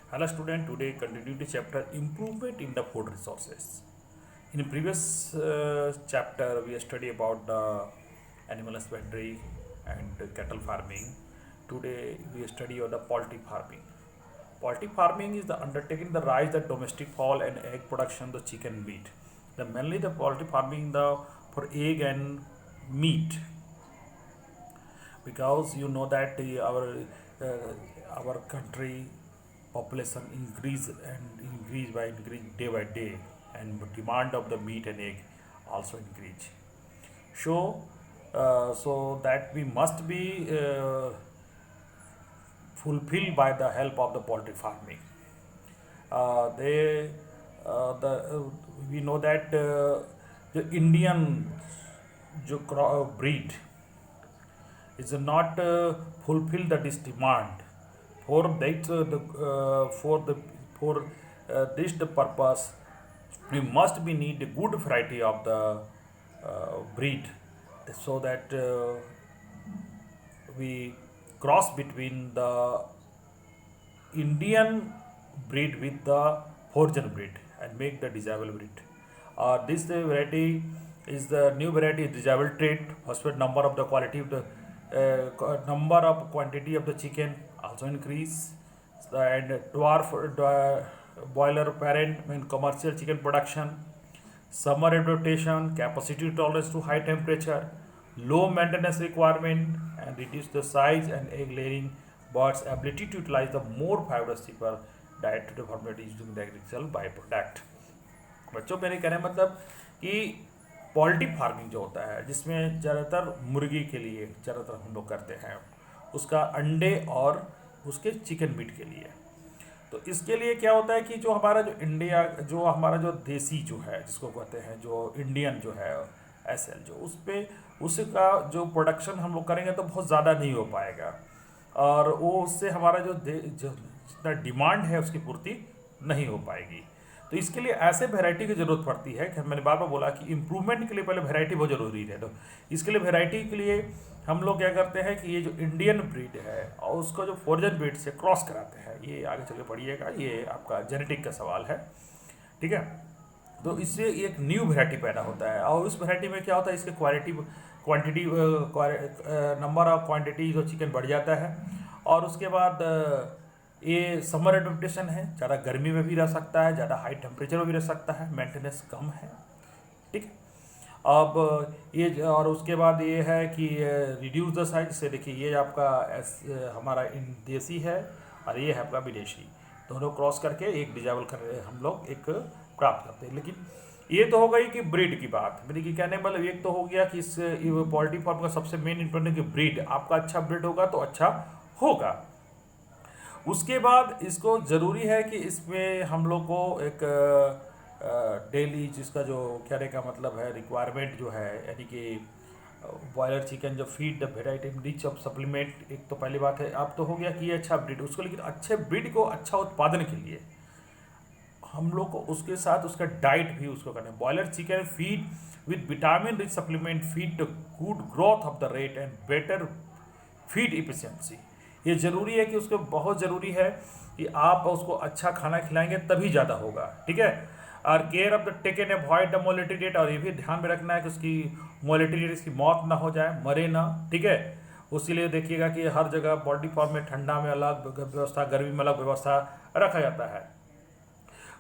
Hello student, today continue the chapter improvement in the food resources. In previous chapter we study about the animal husbandry and cattle farming. Today we study on the poultry farming. Poultry farming is the undertaking the rise the domestic fowl and egg production the chicken meat. The mainly the poultry farming the for egg and meat, because you know that our country population increase day by day, and demand of the meat and egg also increase. So that we must be fulfilled by the help of the poultry farming. They the We know that the Indian breed is not fulfill the this demand. For that for this the purpose, we must be need a good variety of the breed, so that we cross between the Indian breed with the foreign breed and make the desirable breed. This variety is the new variety is desirable trait. First, number of the quality of the number of quantity of the chicken also increase, and dwarf boiler parent in commercial chicken production, summer adaptation, capacity tolerance to high temperature, low maintenance requirement, and reduce the size and egg laying birds ability to utilize the more fibrous cheaper diet to formulate using the agricultural byproduct. बच्चों मेरे कहने मतलब कि poultry farming जो होता है, जिसमें ज़्यादातर मुर्गी के लिए ज़्यादातर हम लोग करते हैं, उसका अंडे और उसके चिकन मीट के लिए। तो इसके लिए क्या होता है कि जो हमारा जो देसी जो है, जिसको कहते हैं जो इंडियन जो है एसएल, जो उस पर उसका जो प्रोडक्शन हम लोग करेंगे तो बहुत ज़्यादा नहीं हो पाएगा, और वो उससे हमारा जो जितना डिमांड है उसकी पूर्ति नहीं हो पाएगी। तो इसके लिए ऐसे वैरायटी की ज़रूरत पड़ती है कि मैंने बार बार बोला कि इम्प्रूवमेंट के लिए पहले वैरायटी बहुत ज़रूरी है। तो इसके लिए वैरायटी के लिए हम लोग क्या करते हैं कि ये जो इंडियन ब्रीड है और उसको जो फॉरेन ब्रीड से क्रॉस कराते हैं, ये आगे चल के पढ़िएगा, ये आपका जेनेटिक का सवाल है, ठीक है। तो इससे एक न्यू वैरायटी पैदा होता है, और उस वैरायटी में क्या होता है, इसके क्वांटिटी नंबर ऑफ क्वांटिटी जो चिकन बढ़ जाता है। और उसके बाद ये समर एडप्टेशन है, ज़्यादा गर्मी में भी रह सकता है, ज़्यादा हाई टेम्परेचर में भी रह सकता है, मेंटेनेंस कम है, ठीक है। अब ये और उसके बाद ये है कि रिड्यूस द साइज से, देखिए ये आपका हमारा देसी है और ये है आपका विदेशी, दोनों क्रॉस करके एक डिजाबल कर हम लोग एक प्राप्त करते हैं। लेकिन ये तो हो गई कि ब्रीड की बात, मेरे की कहने मतलब एक तो हो गया कि इस पोल्ट्री फार्म का सबसे मेन इंपॉर्टेंट कि ब्रीड, आपका अच्छा ब्रीड होगा तो अच्छा होगा। उसके बाद इसको ज़रूरी है कि इसमें हम लोग को एक डेली जिसका जो कहने का मतलब है रिक्वायरमेंट जो है, यानी कि बॉयलर चिकन जो feed the variety rich of supplement, एक तो पहली बात है। अब तो हो गया कि ये अच्छा ब्रीड उसको, लेकिन अच्छे ब्रीड को अच्छा उत्पादन के लिए हम लोग को उसके साथ उसका डाइट भी उसको करना है। Boiler chicken feed with vitamin rich supplement feed the good growth of the rate and better feed efficiency. ये ज़रूरी है कि उसको बहुत ज़रूरी है कि आप उसको अच्छा खाना खिलाएंगे तभी ज़्यादा होगा, ठीक है। और care of the taken avoid the molality rate, और ये भी ध्यान में रखना है कि उसकी मोलिटी रेट, इसकी मौत ना हो जाए, मरे ना, ठीक है। उसी लिए देखिएगा कि हर जगह पोल्ट्री फार्म में ठंडा में अलग व्यवस्था, गर्मी में अलग व्यवस्था रखा जाता है।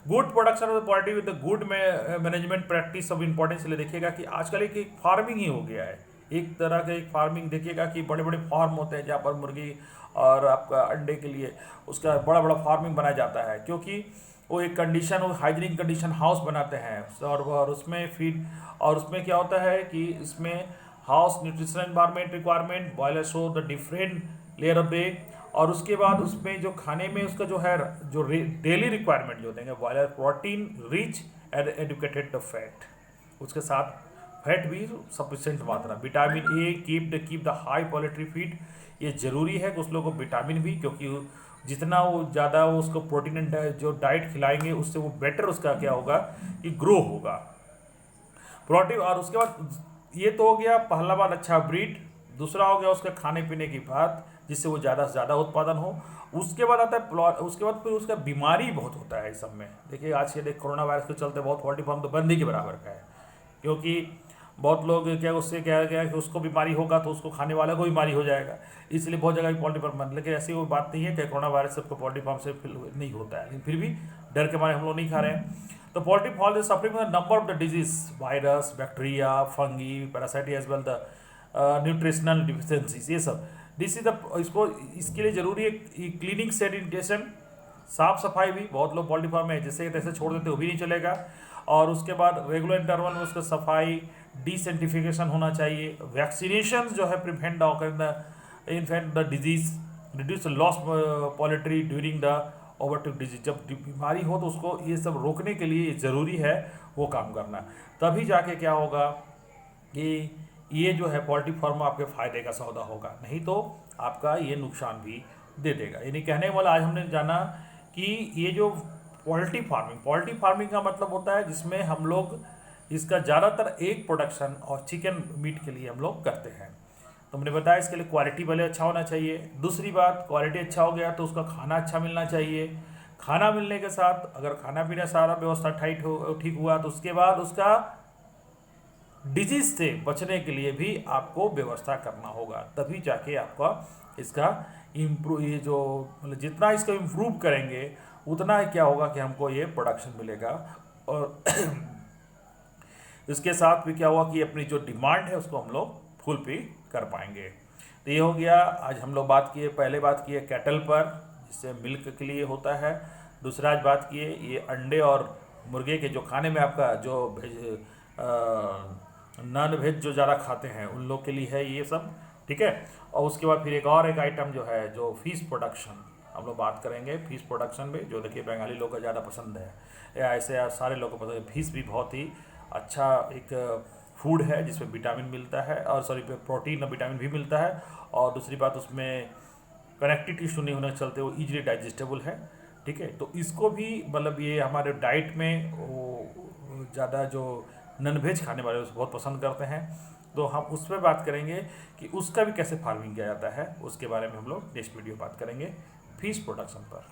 Good production of the poultry with the good management practice of importance. लिए देखिएगा कि आजकल एक फार्मिंग ही हो गया है, एक तरह का एक फार्मिंग। देखिएगा कि बड़े बड़े फार्म होते हैं जहाँ पर मुर्गी और आपका अंडे के लिए उसका बड़ा बड़ा फार्मिंग बनाया जाता है, क्योंकि वो एक कंडीशन, वो हाइजीनिक कंडीशन हाउस बनाते हैं, और उसमें फीड, और उसमें क्या होता है कि इसमें house nutrition environment requirement, boiler show the different layer of egg, और उसके बाद उसमें जो खाने में उसका जो है जो डेली रिक्वायरमेंट जो देंगे, boiler protein rich and educated the fat, उसके साथ फैट भी सफिशेंट मात्रा, vitamin A keep the high poultry feed. ये ज़रूरी है कि उस लोगों को विटामिन भी, क्योंकि जितना वो ज़्यादा वो उसको प्रोटीन एंड जो डाइट खिलाएंगे उससे वो बेटर उसका क्या होगा कि ग्रो होगा प्रोटीन। और उसके बाद ये तो हो गया पहला बात अच्छा ब्रीड, दूसरा हो गया उसका खाने पीने की बात, जिससे वो ज़्यादा से ज़्यादा उत्पादन हो। उसके बाद आता है उसके बाद फिर उसका बीमारी बहुत होता है इस सब में। देखिए आज के कोरोना वायरस के चलते बहुत पोल्ट्री फार्म तो बंद ही के बराबर का है, क्योंकि बहुत लोग क्या उससे क्या गया कि उसको बीमारी होगा तो उसको खाने वाले को बीमारी हो जाएगा, इसलिए बहुत जगह पोल्ट्री फार्म बंद। लेकिन ऐसी कोई बात नहीं है कि कोरोना वायरस सबको पोल्ट्री फार्म से नहीं होता है, लेकिन फिर भी डर के मारे हम लोग नहीं खा रहे हैं। तो poultry farm is suffering with number of the disease, virus, bacteria, fungi, parasite as well the nutritional deficiencies, ये सब। दिस इज द इसको इसके लिए जरूरी है क्लीनिंग, सैनिटेशन, साफ सफाई भी। बहुत लोग पोल्ट्री फार्म में जैसे तैसे छोड़ देते, वो भी नहीं चलेगा। और उसके बाद रेगुलर इंटरवल में उसका सफाई, डिसेंटिफिकेशन होना चाहिए। वैक्सीनेशन जो है prevent the disease, reduce loss poultry during the ओवरटिक डिजीज। जब बीमारी हो तो उसको ये सब रोकने के लिए ज़रूरी है वो काम करना, तभी जाके क्या होगा कि ये जो है पोल्ट्री फार्म आपके फ़ायदे का सौदा होगा, नहीं तो आपका ये नुकसान भी दे देगा। यानी कहने वाला आज हमने जाना कि ये जो पोल्ट्री फार्मिंग का मतलब होता है जिसमें हम लोग इसका ज़्यादातर एक प्रोडक्शन और चिकन मीट के लिए हम लोग करते हैं। तो हमने बताया इसके लिए क्वालिटी पहले अच्छा होना चाहिए। दूसरी बात, क्वालिटी अच्छा हो गया तो उसका खाना अच्छा मिलना चाहिए। खाना मिलने के साथ अगर खाना पीना सारा व्यवस्था ठीक हुआ तो उसके बाद उसका डिजीज से बचने के लिए भी आपको व्यवस्था करना होगा, तभी जाके आपका इसका इम्प्रूव, ये जो मतलब जितना इसको इम्प्रूव करेंगे उतना ही क्या होगा कि हमको ये प्रोडक्शन मिलेगा। और इसके साथ भी क्या हुआ कि अपनी जो डिमांड है उसको हम लोग फुलफिल कर पाएंगे। तो ये हो गया। आज हम लोग पहले बात किए कैटल पर, जिससे मिल्क के लिए होता है। दूसरा आज बात किए ये अंडे और मुर्गे के जो खाने में आपका जो नॉन वेज जो ज़्यादा खाते हैं उन लोग के लिए है ये सब, ठीक है। और उसके बाद फिर एक आइटम जो है जो फिश प्रोडक्शन, हम लोग बात करेंगे फिश प्रोडक्शन में, जो देखिए बंगाली लोग को ज़्यादा पसंद है, या ऐसे सारे लोग को पसंद है। फिश भी बहुत ही अच्छा एक फूड है जिसमें विटामिन मिलता है, और प्रोटीन और विटामिन भी मिलता है। और दूसरी बात उसमें कनेक्टिव टिश्यू नहीं होने के चलते वो ईजिली डाइजेस्टेबल है, ठीक है। तो इसको भी मतलब ये हमारे डाइट में वो ज़्यादा जो नॉन वेज खाने वाले उसको बहुत पसंद करते हैं। तो हम उस पर बात करेंगे कि उसका भी कैसे फार्मिंग किया जाता है, उसके बारे में हम लोग नेक्स्ट वीडियो बात करेंगे फिश प्रोडक्शन पर।